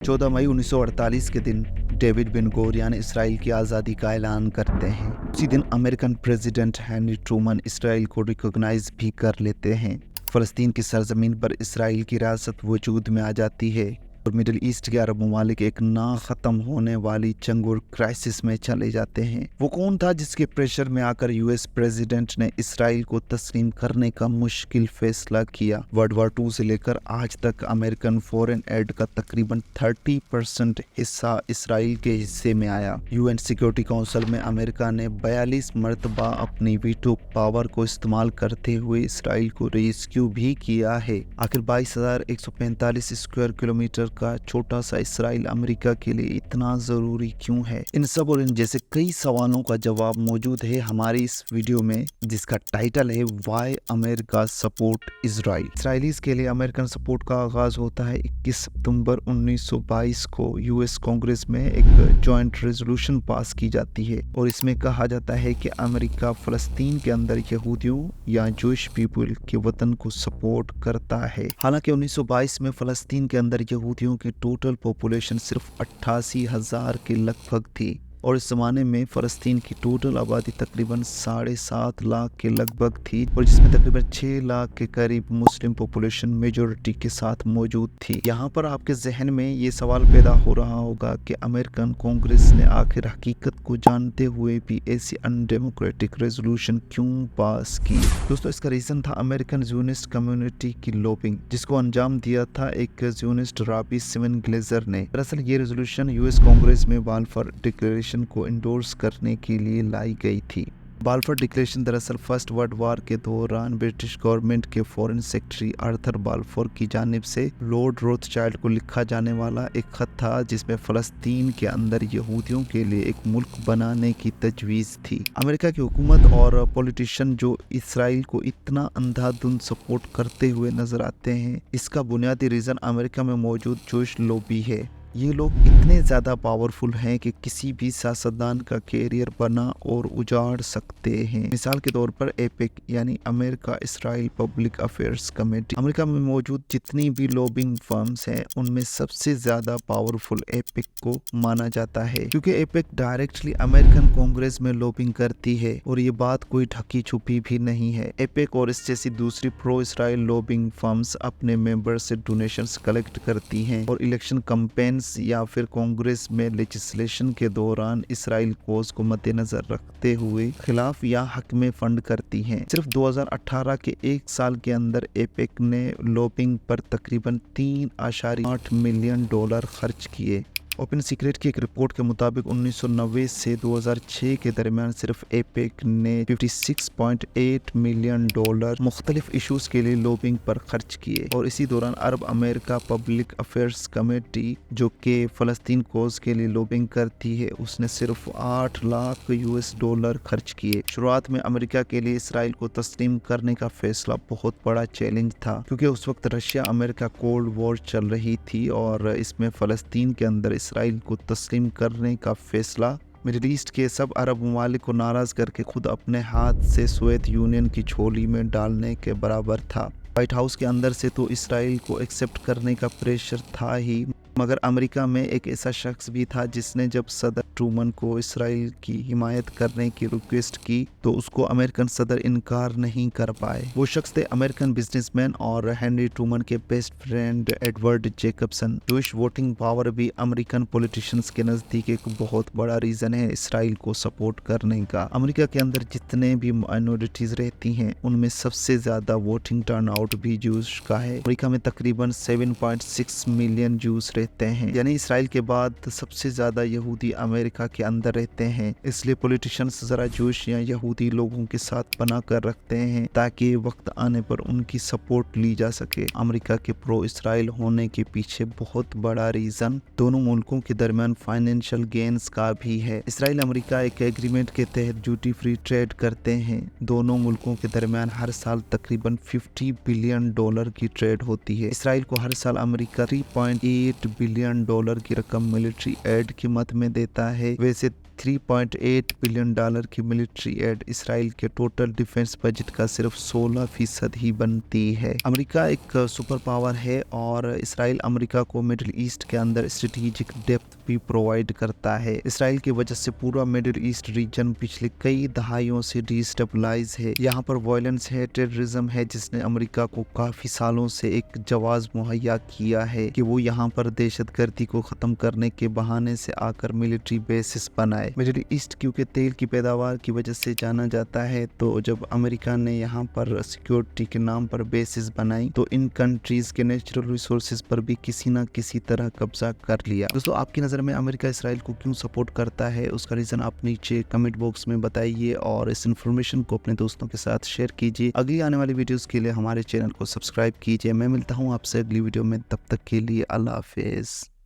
14 मई 1948 के दिन David Ben गोरियन Israel की आज़ादी का ऐलान करते हैं। उसी दिन American president Henry Truman Israel को रिकॉग्नाइज भी कर लेते हैं। फ़लस्तीन की सरजमीन पर इसराइल की रियासत वजूद में आ जाती है और मिडिल ईस्ट के अरब ममालिक एक ना ख़त्म होने वाली जंग और क्राइसिस में चले जाते हैं। वो कौन था जिसके प्रेशर में आकर यूएस प्रेसिडेंट ने इसराइल को तस्लीम करने का मुश्किल फैसला किया? वर्ल्ड वॉर 2 से लेकर आज तक अमेरिकन फॉरेन एड का तकरीबन 30% हिस्सा इसराइल के हिस्से में आया। यूएन सिक्योरिटी काउंसिल में अमेरिका ने 42 मरतबा अपनी वीटो पावर को इस्तेमाल करते हुए इसराइल को रेस्क्यू भी किया है। आखिर 22,145 स्क्वायर किलोमीटर का छोटा सा इसराइल अमेरिका के लिए इतना ज़रूरी क्यों है? इन सब और इन जैसे कई सवालों का जवाब मौजूद है हमारी इस वीडियो में, जिसका टाइटल है why America support Israel. Israelis के लिए अमेरिकन सपोर्ट का आगाज होता है 21 सितंबर 1922 को यूएस कांग्रेस में एक जॉइंट रेजोल्यूशन पास की जाती है और इसमें कहा जाता है कि अमेरिका फ़लस्तीन के अंदर यहूदियों या जूश पीपल के वतन को सपोर्ट करता है। हालांकि 1922 में फ़लस्तीन के अंदर यहूदियों की टोटल पॉपुलेशन सिर्फ 88,000 के लगभग थी और इस ज़माने में फ़लस्तीन की टोटल आबादी तकरीबन 7.5 लाख के लगभग थी और जिसमें तकरीबन 6 लाख के करीब मुस्लिम पॉपुलेशन मेजॉरिटी के साथ मौजूद थी। यहाँ पर आपके जहन में ये सवाल पैदा हो रहा होगा कि अमेरिकन कांग्रेस ने आखिर हकीकत को जानते हुए भी ऐसी अनडेमोक्रेटिक रेजोल्यूशन क्यों पास की? दोस्तों, इसका रीज़न था अमेरिकन ज़ियोनिस्ट कम्युनिटी की लॉबिंग, जिसको अंजाम दिया था एक ज़ियोनिस्ट राबी सिमन ग्लेजर ने। दरअसल ये रेजोल्यूशन यूएस कांग्रेस में बाल्फर डिक्लेरेशन को इंडोर्स करने के लिए लाई गई थी। बाल्फर डिक्लेरेशन दरअसल फर्स्ट वर्ल्ड वॉर के दौरान ब्रिटिश गवर्नमेंट के फॉरेन सेक्रेटरी आर्थर बाल्फोर की जानिब से लॉर्ड रोथशाइल्ड को लिखा जाने वाला एक खत था, जिसमें फ़लस्तीन के अंदर यहूदियों के लिए एक मुल्क बनाने की तजवीज़ थी। अमेरिका की हुकूमत और पॉलिटिशियन जो इसराइल को इतना अंधाधुंध सपोर्ट करते हुए नजर आते हैं, इसका बुनियादी रीज़न अमेरिका में मौजूद जोश लॉबी है। ये लोग इतने ज़्यादा पावरफुल हैं कि किसी भी सियासतदान का कैरियर बना और उजाड़ सकते हैं। मिसाल के तौर पर एपेक यानी America Israel public affairs committee, America में मौजूद जितनी भी लॉबिंग फर्म्स हैं उनमें सबसे ज़्यादा पावरफुल एपेक को माना जाता है, क्योंकि एपेक डायरेक्टली अमेरिकन कांग्रेस में लॉबिंग करती है और ये बात कोई ढकी छुपी भी नहीं है। एपेक और इस जैसी दूसरी प्रो इसराइल लॉबिंग फर्म्स अपने मेंबर से डोनेशंस कलेक्ट करती हैं और इलेक्शन कैंपेन या फिर कांग्रेस में लेजिस्लेशन के दौरान इसराइल कोज को मद्देनजर रखते हुए खिलाफ या हक में फंड करती हैं। सिर्फ 2018 के एक साल के अंदर एपेक ने लॉबिंग पर तकरीबन $3.8 मिलियन खर्च किए। ओपन सीक्रेट की एक रिपोर्ट के मुताबिक 1990 से 2006 के दरमियान सिर्फ एपेक ने $56.8 मिलियन मुख्तलिफ इशूज़ के लिए लॉबिंग पर खर्च किए और इसी दौरान अरब अमेरिका पब्लिक अफेयर्स कमेटी, जो कि फ़लस्तीन कोज के लिए लॉबिंग करती है, उसने सिर्फ $8 लाख खर्च किए। शुरुआत में अमेरिका के लिए इसराइल को तस्लीम करने का फैसला बहुत बड़ा चैलेंज था, क्योंकि उस वक्त रशिया अमेरिका कोल्ड वॉर चल रही थी और इसमें फ़लस्तीन के अंदर इसराइल को तस्लीम करने का फैसला मिडिल ईस्ट के सब अरब ममालिक को नाराज़ करके खुद अपने हाथ से सोवियत यूनियन की झोली में डालने के बराबर था। व्हाइट हाउस के अंदर से तो इसराइल को एक्सेप्ट करने का प्रेशर था ही, मगर अमेरिका में एक ऐसा शख्स भी था जिसने जब सदर ट्रूमन को इसराइल की हिमायत करने की रिक्वेस्ट की तो उसको अमेरिकन सदर इनकार नहीं कर पाए। वो शख्स थे अमेरिकन बिजनेसमैन और हेनरी ट्रूमन के best friend Edward Jacobson. Jewish voting power भी अमेरिकन पॉलिटिशियंस के नज़दीक एक बहुत बड़ा रीज़न है इसराइल को सपोर्ट करने का। अमेरिका के अंदर जितने भी माइनॉरिटीज़ रहती हैं उनमें सबसे ज़्यादा वोटिंग टर्नआउट भी जूश का है। अमेरिका में तकरीबन 7.6 मिलियन जूस रहते हैं, यानी इसराइल के बाद सबसे ज्यादा यहूदी अमेरिका के अंदर रहते हैं। इसलिए पॉलिटिशियंस जरा जूश या यहूदी लोगों के साथ बना कर रखते हैं ताकि वक्त आने पर उनकी सपोर्ट ली जा सके। अमेरिका के प्रो इसराइल होने के पीछे बहुत बड़ा रीजन दोनों मुल्कों के दरमियान फाइनेंशियल गेन्स का भी है। इसराइल अमेरिका एक एग्रीमेंट के तहत ड्यूटी फ्री ट्रेड करते हैं। दोनों मुल्कों के दरमियान हर साल तकरीबन $50 बिलियन की ट्रेड होती है। इसराइल को हर साल अमेरिका $3.8 बिलियन डॉलर की रकम मिलिट्री एड की मद में देता है। वैसे 3.8 बिलियन डॉलर की मिलिट्री एड इसराइल के टोटल डिफेंस बजट का सिर्फ 16% ही बनती है। अमेरिका एक सुपर पावर है और इसराइल अमेरिका को मिडिल ईस्ट के अंदर स्ट्रेटेजिक डेप्थ भी प्रोवाइड करता है। इसराइल की वजह से पूरा मिडिल ईस्ट रीजन पिछले कई दहाइयों से डिस्टेबलाइज है। यहाँ पर वायलेंस है, टेररिज्म है, जिसने अमेरिका को काफी सालों से एक जवाब मुहैया किया है कि वो यहाँ पर दहशतगर्दी को खत्म करने के बहाने से आकर मिलिट्री बेसिस बनाए। मिडिल ईस्ट क्योंकि तेल की पैदावार की वजह से जाना जाता है, तो जब अमेरिका ने यहाँ पर सिक्योरिटी के नाम पर बेसिस बनाई तो इन कंट्रीज के नेचुरल रिसोर्सेज पर भी किसी ना किसी तरह कब्जा कर लिया। दोस्तों, आपकी नज़र में अमेरिका इसराइल को क्यों सपोर्ट करता है, उसका रीज़न आप नीचे कमेंट बॉक्स में बताइए और इस इन्फॉर्मेशन को अपने दोस्तों के साथ शेयर कीजिए। अगली आने वाली वीडियोज़ के लिए हमारे चैनल को सब्सक्राइब कीजिए। मैं मिलता हूँ आपसे अगली वीडियो में, तब तक के लिए अल्लाह हाफिज़।